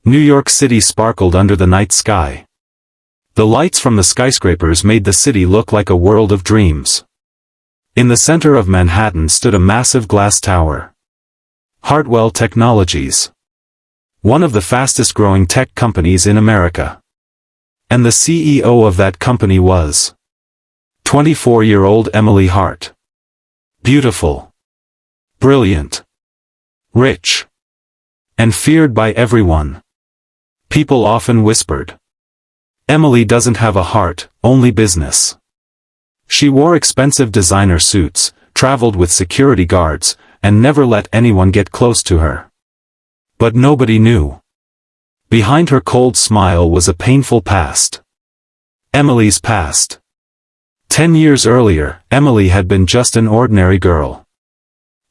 New York City sparkled under the night sky. The lights from the skyscrapers made the city look like a world of dreams. In the center of Manhattan stood a massive glass tower. Hartwell Technologies. One of the fastest-growing tech companies in America. And the CEO of that company was 24-year-old Emily Hart. Beautiful. Brilliant. Rich. And feared by everyone. People often whispered, "Emily doesn't have a heart, only business." She wore expensive designer suits, traveled with security guards, and never let anyone get close to her. But nobody knew. Behind her cold smile was a painful past. Emily's past. 10 years earlier, Emily had been just an ordinary girl.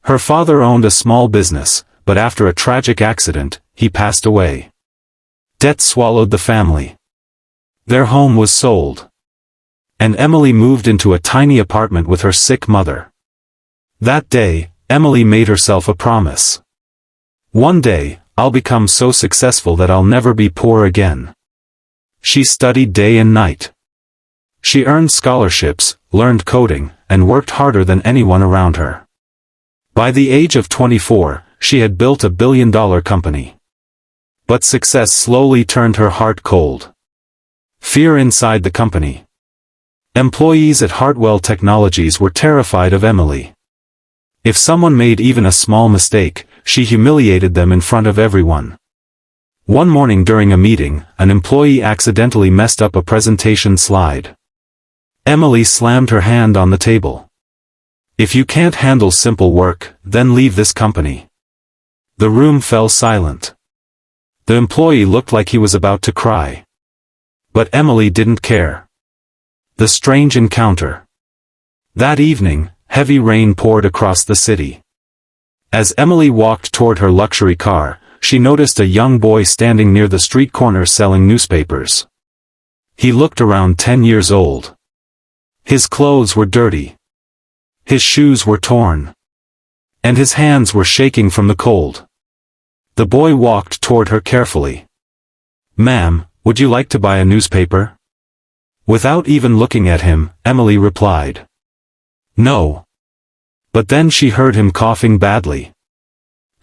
Her father owned a small business, but after a tragic accident, he passed away. Debt swallowed the family. Their home was sold. And Emily moved into a tiny apartment with her sick mother. That day, Emily made herself a promise. One day, I'll become so successful that I'll never be poor again. She studied day and night. She earned scholarships, learned coding, and worked harder than anyone around her. By the age of 24, she had built a billion-dollar company. But success slowly turned her heart cold. Fear inside the company. Employees at Hartwell Technologies were terrified of Emily. If someone made even a small mistake, she humiliated them in front of everyone. One morning during a meeting, an employee accidentally messed up a presentation slide. Emily slammed her hand on the table. "If you can't handle simple work, then leave this company." The room fell silent. The employee looked like he was about to cry. But Emily didn't care. The strange encounter. That evening, heavy rain poured across the city. As Emily walked toward her luxury car, she noticed a young boy standing near the street corner selling newspapers. He looked around 10 years old. His clothes were dirty. His shoes were torn. And his hands were shaking from the cold. The boy walked toward her carefully. "Ma'am, would you like to buy a newspaper?" Without even looking at him, Emily replied, "No." But then she heard him coughing badly.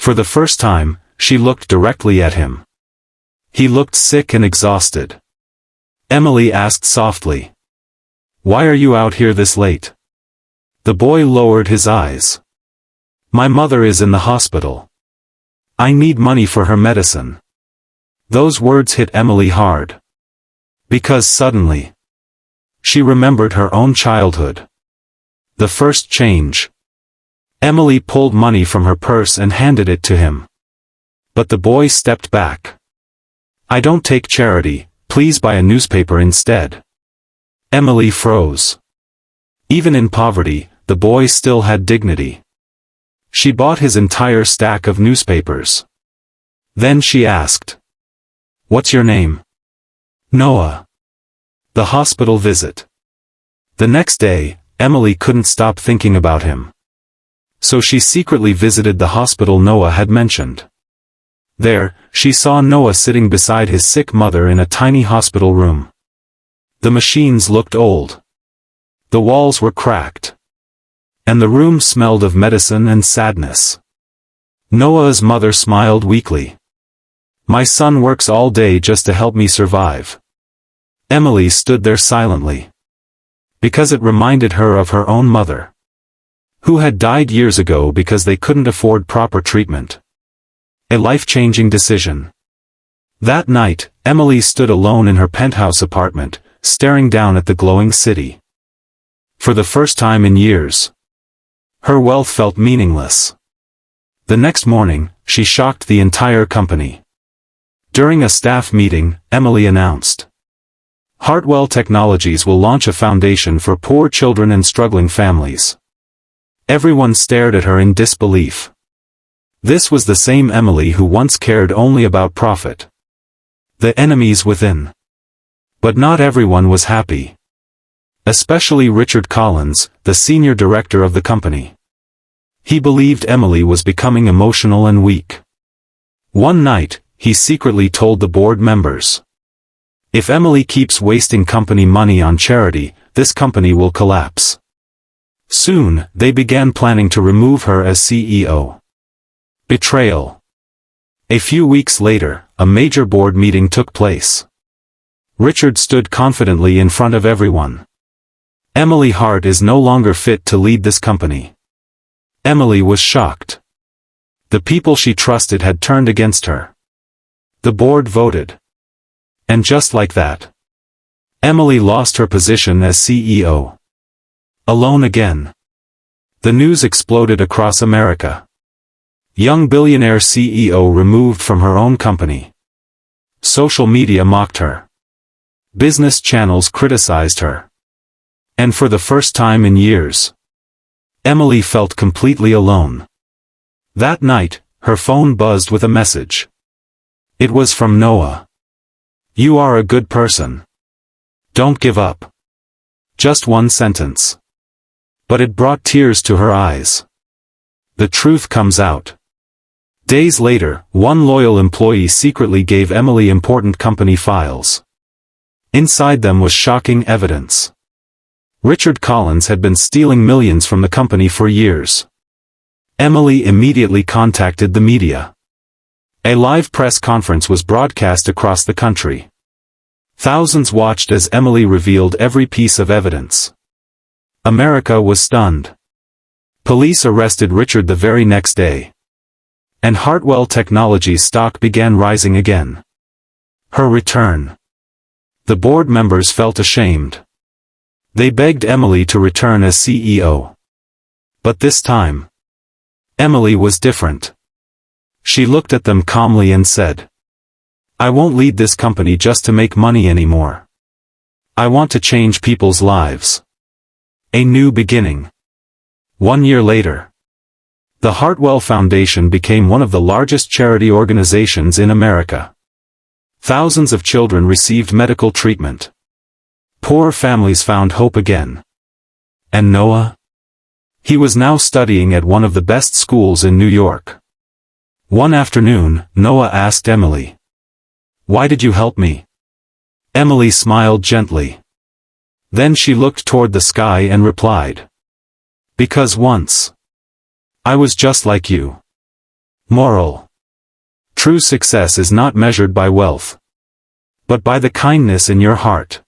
For the first time, she looked directly at him. He looked sick and exhausted. Emily asked softly, "Why are you out here this late?" The boy lowered his eyes. "My mother is in the hospital. I need money for her medicine." Those words hit Emily hard. Because suddenly, she remembered her own childhood. The first change. Emily pulled money from her purse and handed it to him. But the boy stepped back. "I don't take charity, please buy a newspaper instead." Emily froze. Even in poverty, the boy still had dignity. She bought his entire stack of newspapers. Then she asked, "What's your name?" "Noah." The hospital visit. The next day, Emily couldn't stop thinking about him. So she secretly visited the hospital Noah had mentioned. There, she saw Noah sitting beside his sick mother in a tiny hospital room. The machines looked old. The walls were cracked. And the room smelled of medicine and sadness. Noah's mother smiled weakly. "My son works all day just to help me survive." Emily stood there silently. Because it reminded her of her own mother, who had died years ago because they couldn't afford proper treatment. A life-changing decision. That night, Emily stood alone in her penthouse apartment, staring down at the glowing city. For the first time in years, her wealth felt meaningless. The next morning, she shocked the entire company. During a staff meeting, Emily announced, "Hartwell Technologies will launch a foundation for poor children and struggling families." Everyone stared at her in disbelief. This was the same Emily who once cared only about profit. The enemies within. But not everyone was happy. Especially Richard Collins, the senior director of the company. He believed Emily was becoming emotional and weak. One night, he secretly told the board members. If Emily keeps wasting company money on charity, this company will collapse. Soon, they began planning to remove her as CEO. Betrayal. A few weeks later, a major board meeting took place. Richard stood confidently in front of everyone. Emily Hart is no longer fit to lead this company. Emily was shocked. The people she trusted had turned against her. The board voted. And just like that, Emily lost her position as CEO. Alone again. The news exploded across America. Young billionaire CEO removed from her own company. Social media mocked her. Business channels criticized her. And for the first time in years, Emily felt completely alone. That night, her phone buzzed with a message. It was from Noah. "You are a good person. Don't give up." Just one sentence. But it brought tears to her eyes. The truth comes out. Days later, one loyal employee secretly gave Emily important company files. Inside them was shocking evidence. Richard Collins had been stealing millions from the company for years. Emily immediately contacted the media. A live press conference was broadcast across the country. Thousands watched as Emily revealed every piece of evidence. America was stunned. Police arrested Richard the very next day. And Hartwell Technologies stock began rising again. Her return. The board members felt ashamed. They begged Emily to return as CEO. But this time, Emily was different. She looked at them calmly and said, "I won't lead this company just to make money anymore. I want to change people's lives." A new beginning. 1 year later, the Hartwell Foundation became one of the largest charity organizations in America. Thousands of children received medical treatment. Poor families found hope again. And Noah? He was now studying at one of the best schools in New York. One afternoon, Noah asked Emily, "Why did you help me?" Emily smiled gently. Then she looked toward the sky and replied, "Because once, I was just like you." Moral. True success is not measured by wealth, but by the kindness in your heart.